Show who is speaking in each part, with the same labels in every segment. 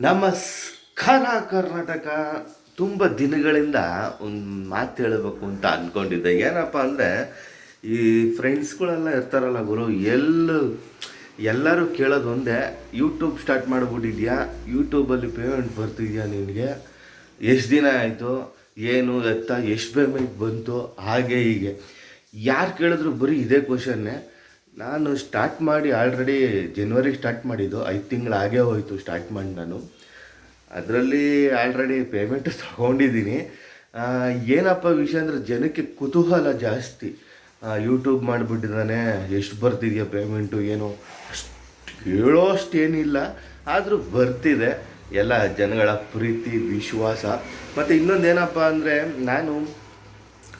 Speaker 1: ನಮಸ್ಕಾರ ಕರ್ನಾಟಕ. ತುಂಬ ದಿನಗಳಿಂದ ಒಂದು ಮಾತು ಹೇಳಬೇಕು ಅಂತ ಅಂದ್ಕೊಂಡಿದ್ದೆ. ಏನಪ್ಪ ಅಂದರೆ, ಈ ಫ್ರೆಂಡ್ಸ್ಗಳೆಲ್ಲ ಇರ್ತಾರಲ್ಲ ಗುರು, ಎಲ್ಲರೂ ಕೇಳೋದು ಒಂದೇ, ಯೂಟ್ಯೂಬ್ ಸ್ಟಾರ್ಟ್ ಮಾಡಿಬಿಟ್ಟಿದ್ಯಾ, ಯೂಟ್ಯೂಬಲ್ಲಿ ಪೇಮೆಂಟ್ ಬರ್ತಿದ್ಯಾ ನಿನಗೆ, ಎಷ್ಟು ದಿನ ಆಯಿತು, ಏನು ಎತ್ತ, ಎಷ್ಟು ಪೇಮೆಂಟ್ ಬಂತು, ಹಾಗೆ ಹೀಗೆ ಯಾರು ಕೇಳಿದ್ರು ಬರೀ ಇದೇ ಕ್ವಶನ್ನೇ. ನಾನು ಸ್ಟಾರ್ಟ್ ಮಾಡಿ ಆಲ್ರೆಡಿ ಜನವರಿಗೆ ಸ್ಟಾರ್ಟ್ ಮಾಡಿದ್ದು, 5 ತಿಂಗಳು ಆಗೇ ಹೋಯಿತು ಸ್ಟಾರ್ಟ್ ಮಾಡಿ. ನಾನು ಅದರಲ್ಲಿ ಆಲ್ರೆಡಿ ಪೇಮೆಂಟು ತೊಗೊಂಡಿದ್ದೀನಿ. ಏನಪ್ಪ ವಿಷಯ ಅಂದರೆ, ಜನಕ್ಕೆ ಕುತೂಹಲ ಜಾಸ್ತಿ. ಯೂಟ್ಯೂಬ್ ಮಾಡಿಬಿಟ್ಟಿದ್ದಾನೆ, ಎಷ್ಟು ಬರ್ತಿದೆಯಾ ಪೇಮೆಂಟು, ಏನು ಅಷ್ಟು ಹೇಳೋಷ್ಟೇನಿಲ್ಲ, ಆದರೂ ಬರ್ತಿದೆ. ಎಲ್ಲ ಜನಗಳ ಪ್ರೀತಿ ವಿಶ್ವಾಸ. ಮತ್ತು ಇನ್ನೊಂದೇನಪ್ಪ ಅಂದರೆ, ನಾನು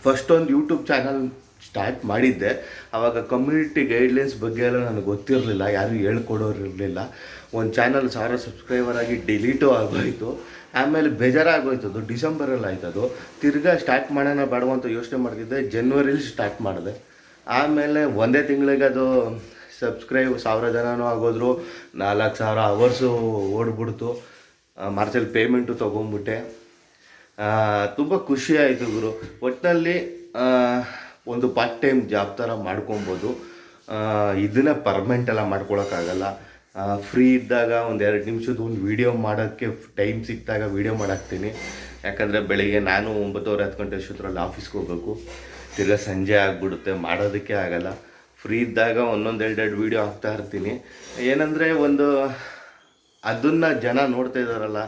Speaker 1: ಫಸ್ಟ್ ಒಂದು ಯೂಟ್ಯೂಬ್ ಚಾನಲ್ ಸ್ಟಾರ್ಟ್ ಮಾಡಿದ್ದೆ. ಆವಾಗ ಕಮ್ಯುನಿಟಿ ಗೈಡ್ಲೈನ್ಸ್ ಬಗ್ಗೆ ಎಲ್ಲ ನನಗೆ ಗೊತ್ತಿರಲಿಲ್ಲ, ಯಾರೂ ಹೇಳ್ಕೊಡೋರು ಇರಲಿಲ್ಲ. ಒಂದು ಚಾನಲ್ 1000 ಸಬ್ಸ್ಕ್ರೈಬರ್ ಆಗಿ ಡಿಲೀಟು ಆಗೋಯಿತು. ಆಮೇಲೆ ಬೇಜಾರಾಗೋಯ್ತು, ಅದು ಡಿಸೆಂಬರಲ್ಲಿ ಆಯ್ತದು. ತಿರ್ಗಾ ಸ್ಟಾರ್ಟ್ ಮಾಡೋಣ ಬೇಡವ ಅಂತ ಯೋಚನೆ ಮಾಡ್ತಿದ್ದೆ, ಜನವರಿಲಿ ಸ್ಟಾರ್ಟ್ ಮಾಡಿದೆ. ಆಮೇಲೆ ಒಂದೇ ತಿಂಗಳಿಗೆ ಅದು ಸಬ್ಸ್ಕ್ರೈಬ್ 1000 ಜನನೂ ಆಗೋದ್ರು, 4000 ಅವರ್ಸು ಓಡ್ಬಿಡ್ತು. ಮಾರ್ಚಲ್ಲಿ ಪೇಮೆಂಟು ತೊಗೊಂಬಿಟ್ಟೆ. ತುಂಬ ಖುಷಿ ಆಯಿತು ಗುರು. ಒಟ್ಟಿನಲ್ಲಿ ಒಂದು ಪಾರ್ಟ್ ಟೈಮ್ ಜಾಬ್ ಥರ ಮಾಡ್ಕೊಬೋದು. ಇದನ್ನು ಪರ್ಮನೆಂಟೆಲ್ಲ ಮಾಡ್ಕೊಳಕ್ಕಾಗಲ್ಲ. ಫ್ರೀ ಇದ್ದಾಗ ಒಂದು 2 ನಿಮಿಷದ ಒಂದು ವೀಡಿಯೋ ಮಾಡೋಕ್ಕೆ ಟೈಮ್ ಸಿಕ್ಕಿದಾಗ ವೀಡಿಯೋ ಮಾಡಾಕ್ತೀನಿ. ಯಾಕಂದರೆ ಬೆಳಿಗ್ಗೆ ನಾನು 9:30 ಗಂಟೆ ಅಷ್ಟೊತ್ತರಲ್ಲಿ ಆಫೀಸ್ಗೆ ಹೋಗಬೇಕು, ತಿರ್ಗಾ ಸಂಜೆ ಆಗಿಬಿಡುತ್ತೆ, ಮಾಡೋದಕ್ಕೆ ಆಗಲ್ಲ. ಫ್ರೀ ಇದ್ದಾಗ 1-2 ವೀಡಿಯೋ ಹಾಕ್ತಾ ಇರ್ತೀನಿ. ಏನಂದರೆ, ಅದನ್ನು ಜನ ನೋಡ್ತಾ ಇದ್ದಾರಲ್ಲ,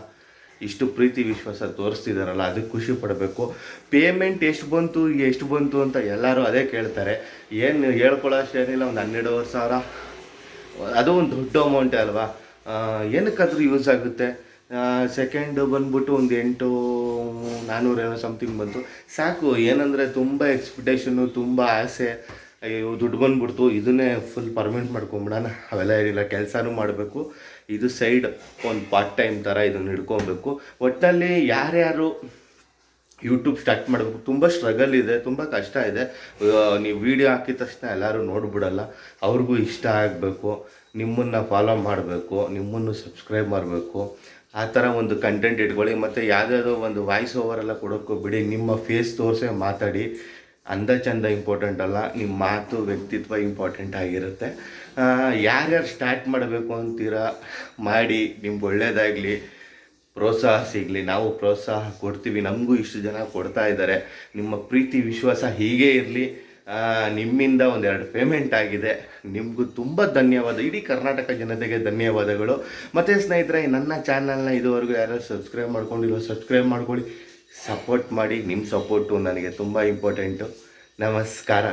Speaker 1: ಇಷ್ಟು ಪ್ರೀತಿ ವಿಶ್ವಾಸ ತೋರಿಸ್ತಿದ್ದಾರಲ್ಲ, ಅದಕ್ಕೆ ಖುಷಿ ಪಡಬೇಕು. ಪೇಮೆಂಟ್ ಎಷ್ಟು ಬಂತು ಅಂತ ಎಲ್ಲರೂ ಅದೇ ಕೇಳ್ತಾರೆ. ಏನು ಹೇಳ್ಕೊಳ್ಳೋಷ್ಟೇನಿಲ್ಲ, ಒಂದು 12,000, ಅದು ಒಂದು ದೊಡ್ಡ ಅಮೌಂಟೇ ಅಲ್ವಾ. ಏನಕ್ಕಾದ್ರೂ ಯೂಸ್ ಆಗುತ್ತೆ. ಸೆಕೆಂಡು ಬಂದ್ಬಿಟ್ಟು ಒಂದು 8,400 ಸಮಥಿಂಗ್ ಬಂತು, ಸಾಕು. ಏನಂದರೆ, ತುಂಬ ಎಕ್ಸ್ಪೆಕ್ಟೇಷನ್ನು, ತುಂಬ ಆಸೆ. ಅಯ್ಯೋ ದುಡ್ಡು ಬಂದ್ಬಿಡ್ತು, ಇದನ್ನೇ ಫುಲ್ ಪರ್ಮನೆಂಟ್ ಮಾಡ್ಕೊಂಬಿಡೋಣ, ಅವೆಲ್ಲ ಏನಿಲ್ಲ. ಕೆಲಸನೂ ಮಾಡಬೇಕು, ಇದು ಸೈಡ್ ಒಂದು ಪಾರ್ಟ್ ಟೈಮ್ ಥರ ಇದನ್ನು ಹಿಡ್ಕೊಬೇಕು. ಒಟ್ಟಿನಲ್ಲಿ ಯಾರ್ಯಾರು ಯೂಟ್ಯೂಬ್ ಸ್ಟಾರ್ಟ್ ಮಾಡಬೇಕು, ತುಂಬ ಸ್ಟ್ರಗಲ್ ಇದೆ, ತುಂಬ ಕಷ್ಟ ಇದೆ. ನೀವು ವೀಡಿಯೋ ಹಾಕಿದ ತಕ್ಷಣ ಎಲ್ಲರೂ ನೋಡಿಬಿಡಲ್ಲ, ಅವ್ರಿಗೂ ಇಷ್ಟ ಆಗಬೇಕು, ನಿಮ್ಮನ್ನು ಫಾಲೋ ಮಾಡಬೇಕು, ನಿಮ್ಮನ್ನು ಸಬ್ಸ್ಕ್ರೈಬ್ ಮಾಡಬೇಕು. ಆ ಥರ ಒಂದು ಕಂಟೆಂಟ್ ಇಟ್ಕೊಳ್ಳಿ. ಮತ್ತು ಯಾವುದಾದ್ರು ಒಂದು ವಾಯ್ಸ್ ಓವರೆಲ್ಲ ಕೊಡೋಕ್ಕೂ ಬಿಡಿ, ನಿಮ್ಮ ಫೇಸ್ ತೋರಿಸೇ ಮಾತಾಡಿ. ಅಂದ ಚಂದ ಇಂಪಾರ್ಟೆಂಟ್ ಅಲ್ಲ, ನಿಮ್ಮ ಮಾತು ವ್ಯಕ್ತಿತ್ವ ಇಂಪಾರ್ಟೆಂಟ್ ಆಗಿರುತ್ತೆ. ಯಾರ್ಯಾರು ಸ್ಟಾರ್ಟ್ ಮಾಡಬೇಕು ಅಂತೀರಾ ಮಾಡಿ, ನಿಮ್ಗೆ ಒಳ್ಳೆಯದಾಗಲಿ, ಪ್ರೋತ್ಸಾಹ ಸಿಗಲಿ. ನಾವು ಪ್ರೋತ್ಸಾಹ ಕೊಡ್ತೀವಿ, ನಮಗೂ ಇಷ್ಟು ಜನ ಕೊಡ್ತಾ ಇದ್ದಾರೆ. ನಿಮ್ಮ ಪ್ರೀತಿ ವಿಶ್ವಾಸ ಹೀಗೇ ಇರಲಿ. ನಿಮ್ಮಿಂದ 1-2 ಪೇಮೆಂಟ್ ಆಗಿದೆ, ನಿಮಗೂ ತುಂಬ ಧನ್ಯವಾದ. ಇಡೀ ಕರ್ನಾಟಕ ಜನತೆಗೆ ಧನ್ಯವಾದಗಳು. ಮತ್ತು ಸ್ನೇಹಿತರೆ, ನನ್ನ ಚಾನಲ್ನ ಇದುವರೆಗೂ ಯಾರು ಸಬ್ಸ್ಕ್ರೈಬ್ ಮಾಡ್ಕೊಂಡಿಲ್ಲ, ಸಬ್ಸ್ಕ್ರೈಬ್ ಮಾಡ್ಕೊಳ್ಳಿ, ಸಪೋರ್ಟ್ ಮಾಡಿ. ನಿಮ್ಮ ಸಪೋರ್ಟು ನನಗೆ ತುಂಬ ಇಂಪಾರ್ಟೆಂಟು. ನಮಸ್ಕಾರ.